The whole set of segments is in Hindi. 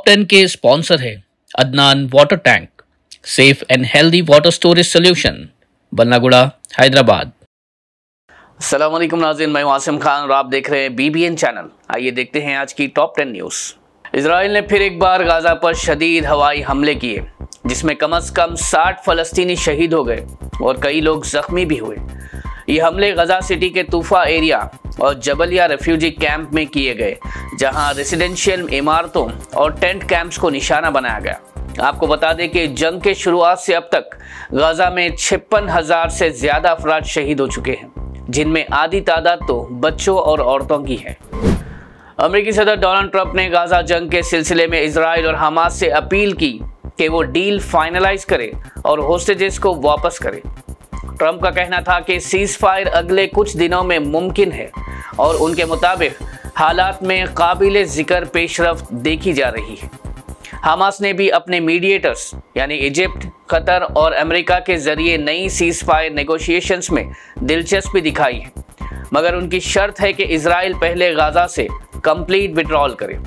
टॉप 10 के स्पॉन्सर है Adnan water tank, safe and healthy water storage solution, Ballaguda, Hyderabad. अस्सलाम वालेकुम नाज़रीन, मैं आसिम खान और आप देख रहे हैं BBN चैनल। आइए देखते हैं आज की टॉप 10 न्यूज़। इजराइल ने फिर एक बार गाज़ा पर शदीद हवाई हमले किए, जिसमें कम से कम 60 फ़लस्तीनी शहीद हो गए और कई लोग ज़ख्मी भी हुए। ये हमले गजा सिटी के तूफा एरिया और जबलिया रेफ्यूजी कैंप में किए गए, जहां रेसिडेंशियल इमारतों और टेंट कैंप्स को निशाना बनाया गया। आपको बता दें कि जंग के शुरुआत से अब तक गाजा में 56,000 से ज़्यादा अफराद शहीद हो चुके हैं, जिनमें आधी तादाद तो बच्चों और औरतों की है। अमेरिकी सदर डोनाल्ड ट्रंप ने गाजा जंग के सिलसिले में इजराइल और हमास से अपील की कि वो डील फाइनलाइज करे और होस्टेजेस को वापस करे। ट्रंप का कहना था कि सीज फायर अगले कुछ दिनों में मुमकिन है और उनके मुताबिक हालात में काबिल जिक्र पेशरफ्त देखी जा रही है। हमास ने भी अपने मीडिएटर्स यानी इजिप्ट, कतर और अमेरिका के जरिए नई सीज फायर नेगोशिएशंस में दिलचस्पी दिखाई है, मगर उनकी शर्त है कि इजराइल पहले गाजा से कंप्लीट विड्रॉल करे।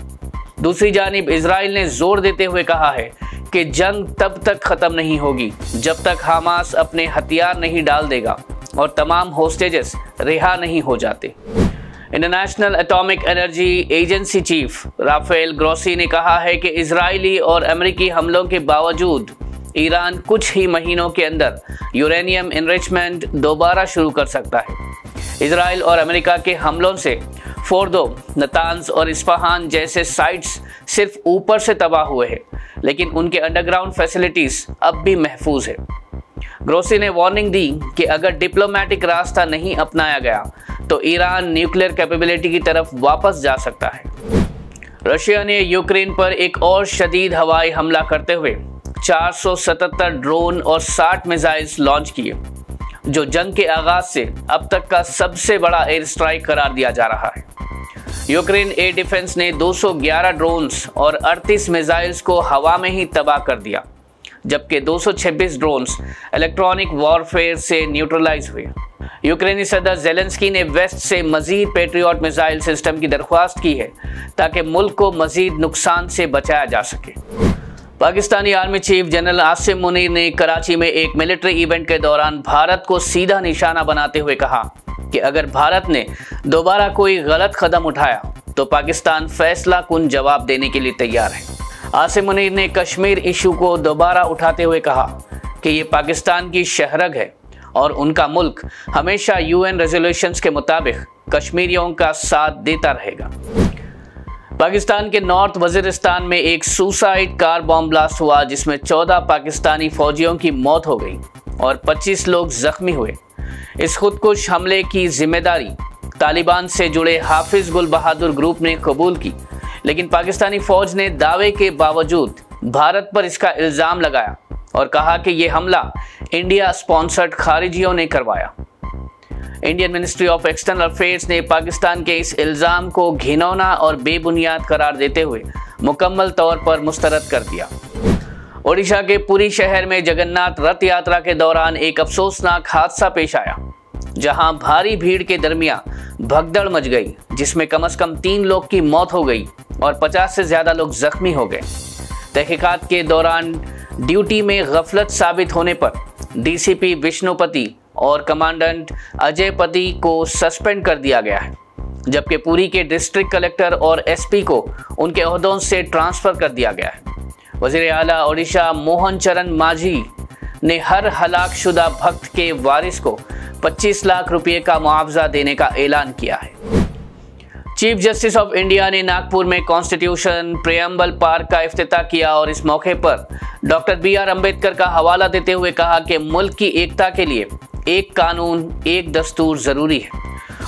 दूसरी जानिब इजराइल ने जोर देते हुए कहा है कि जंग तब तक खत्म नहीं होगी जब तक हमास अपने हथियार नहीं डाल देगा और तमाम होस्टेजेस रिहा नहीं हो जाते। International atomic energy agency chief Rafael Grossi ने कहा है कि इजरायली और अमेरिकी हमलों के बावजूद ईरान कुछ ही महीनों के अंदर यूरेनियम एनरिचमेंट दोबारा शुरू कर सकता है। इजराइल और अमेरिका के हमलों से फोर्दो, नतान्ज और इस्फहान जैसे साइट्स सिर्फ ऊपर से तबाह हुए हैं, लेकिन उनके अंडरग्राउंड फैसिलिटीज अब भी महफूज है। ग्रोसी ने वार्निंग दी कि अगर डिप्लोमेटिक रास्ता नहीं अपनाया गया तो ईरान न्यूक्लियर कैपेबिलिटी की तरफ वापस जा सकता है। रशिया ने यूक्रेन पर एक और शदीद हवाई हमला करते हुए 477 ड्रोन और 60 मिसाइल्स लॉन्च किए, जो जंग के आगाज से अब तक का सबसे बड़ा एयर स्ट्राइक करार दिया जा रहा है। यूक्रेन एयर डिफेंस ने 211 ड्रोन्स और 38 मिसाइल्स को हवा में ही तबाह कर दिया, जबकि 226 ड्रोन्स इलेक्ट्रॉनिक वॉरफेयर से न्यूट्रलाइज हुए। यूक्रेनी सदर ज़ेलेंस्की ने वेस्ट से मजीद पेट्रियट मिसाइल सिस्टम की दरख्वास्त की है ताकि मुल्क को मजीद नुकसान से बचाया जा सके। Pakistani army chief general Asim Munir ने कराची में एक मिलिट्री इवेंट के दौरान भारत को सीधा निशाना बनाते हुए कहा कि अगर भारत ने दोबारा कोई गलत कदम उठाया तो पाकिस्तान फैसला कुन जवाब देने के लिए तैयार है। आसिम मुनीर ने कश्मीर इशू को दोबारा उठाते हुए कहा कि ये पाकिस्तान की शहरग है और उनका मुल्क हमेशा UN रेजोल्यूशंस के मुताबिक कश्मीरियों का साथ देता रहेगा। पाकिस्तान के नॉर्थ वजीरिस्तान में एक सुसाइड कार बॉम्ब ब्लास्ट हुआ, जिसमें 14 पाकिस्तानी फौजियों की मौत हो गई और 25 लोग जख्मी हुए। इस खुदकुश हमले की जिम्मेदारी तालिबान से जुड़े हाफिज गुल बहादुर ग्रुप ने कबूल की, लेकिन पाकिस्तानी फौज ने दावे के बावजूद भारत पर इसका इल्ज़ाम लगाया और कहा कि यह हमला इंडिया स्पॉन्सर्ड खारिजियों ने करवाया। Indian ministry of external affairs ने पाकिस्तान के इस इल्ज़ाम को घिनौना और बेबुनियाद करार देते हुए मुकम्मल तौर पर मुस्तरद कर दिया। ओडिशा के पुरी शहर में जगन्नाथ रथ यात्रा के दौरान एक अफसोसनाक हादसा पेश आया, जहां भारी भीड़ के दरमियान भगदड़ मच गई, जिसमें कम से कम 3 लोग की मौत हो गई और 50 से ज़्यादा लोग जख्मी हो गए। तहकीकात के दौरान ड्यूटी में गफलत साबित होने पर DCP विष्णुपति और कमांडेंट अजयपति को सस्पेंड कर दिया गया है, जबकि पुरी के डिस्ट्रिक्ट कलेक्टर और SP को उनके ओहदों से ट्रांसफ़र कर दिया गया है। वज़ीर आला ओडिशा मोहन चरण मांझी ने हर हलाकशुदा भक्त के वारिस को 25 लाख रुपये का मुआवजा देने का ऐलान किया है। चीफ जस्टिस ऑफ इंडिया ने नागपुर में कॉन्स्टिट्यूशन प्रेम्बल पार्क का इफ्तिताह किया और इस मौके पर डॉक्टर BR अम्बेडकर का हवाला देते हुए कहा कि मुल्क की एकता के लिए एक कानून, एक दस्तूर ज़रूरी है।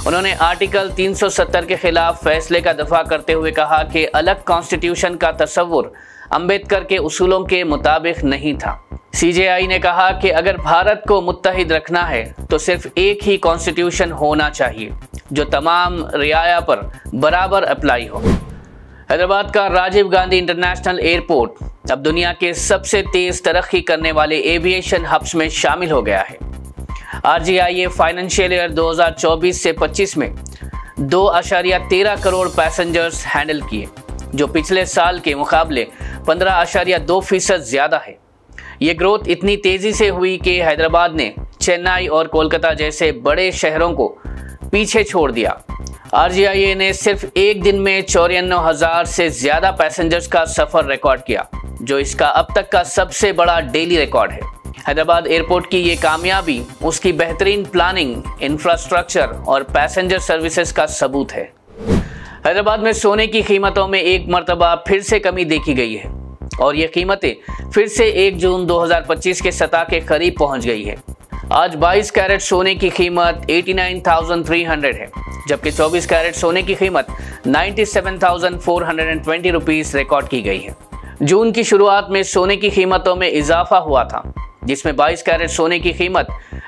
उन्होंने आर्टिकल 370 के खिलाफ फैसले का दफा करते हुए कहा कि अलग कॉन्स्टिट्यूशन का तस्वुर अम्बेडकर के उसूलों के मुताबिक नहीं था। CJI ने कहा कि अगर भारत को मुत्तहिद रखना है तो सिर्फ एक ही कॉन्स्टिट्यूशन होना चाहिए जो तमाम रियाया पर बराबर अप्लाई हो। हैदराबाद का राजीव गांधी इंटरनेशनल एयरपोर्ट अब दुनिया के सबसे तेज तरक्की करने वाले एविएशन हब्स में शामिल हो गया है। RGIA फाइनेंशियल ईयर 2024 से 25 में 2.13 करोड़ पैसेंजर्स हैंडल किए, जो पिछले साल के मुकाबले 15.2% ज़्यादा है। ये ग्रोथ इतनी तेज़ी से हुई कि हैदराबाद ने चेन्नई और कोलकाता जैसे बड़े शहरों को पीछे छोड़ दिया। RGIA ने सिर्फ एक दिन में 54,000 से ज़्यादा पैसेंजर्स का सफ़र रिकॉर्ड किया, जो इसका अब तक का सबसे बड़ा डेली रिकॉर्ड है। हैदराबाद एयरपोर्ट की ये कामयाबी उसकी बेहतरीन प्लानिंग, इंफ्रास्ट्रक्चर और पैसेंजर सर्विसेज का सबूत है। हैदराबाद में सोने की कीमतों में एक मर्तबा फिर से कमी देखी गई है और ये कीमतें फिर से 1 जून 2025 के सतह के करीब पहुंच गई है। आज 22 कैरेट सोने की कीमत 89,300 है, जबकि 24 कैरेट सोने की कीमत 97,420 रुपीस रिकॉर्ड की गई है। जून की शुरुआत में सोने की कीमतों में इजाफा हुआ था, जिसमें 22 कैरेट सोने की कीमत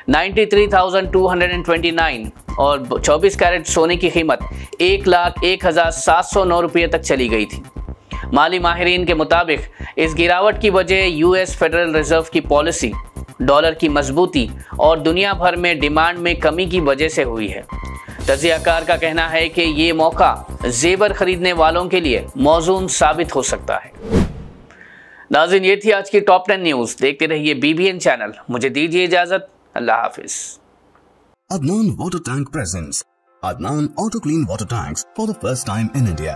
93,229 और 24 कैरेट सोने की कीमत 1,01,709 रुपये तक चली गई थी। माली माहिरीन के मुताबिक इस गिरावट की वजह US फेडरल रिजर्व की पॉलिसी, डॉलर की मजबूती और दुनिया भर में डिमांड में कमी की वजह से हुई है। तजियाकार का कहना है कि ये मौका जेवर खरीदने वालों के लिए मौजून साबित हो सकता है। नाज़रीन, ये थी आज की टॉप 10 न्यूज़। देखते रहिए BBN चैनल। मुझे दीजिए इजाज़त। अल्लाह हाफिज़। Adnan Water Tank presents Adnan Auto Clean Water Tanks for the first time in India.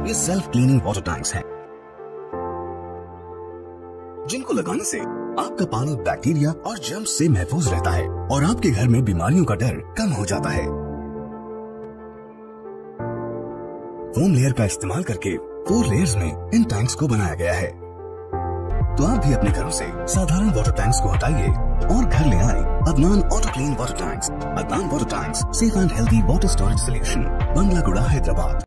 ये सेल्फ क्लीनिंग वाटर टैंक्स हैं, जिनको लगाने से आपका पानी बैक्टीरिया और जर्म्स से महफूज रहता है और आपके घर में बीमारियों का डर कम हो जाता है। फोम लेयर का इस्तेमाल करके 4 लेयर्स में इन टैंक्स को बनाया गया है। तो आप भी अपने घरों से साधारण वाटर टैंक्स को हटाइए और घर ले आए Adnan auto clean water tanks. Adnan water tanks, safe and healthy water storage solution, Banglaguda, Hyderabad.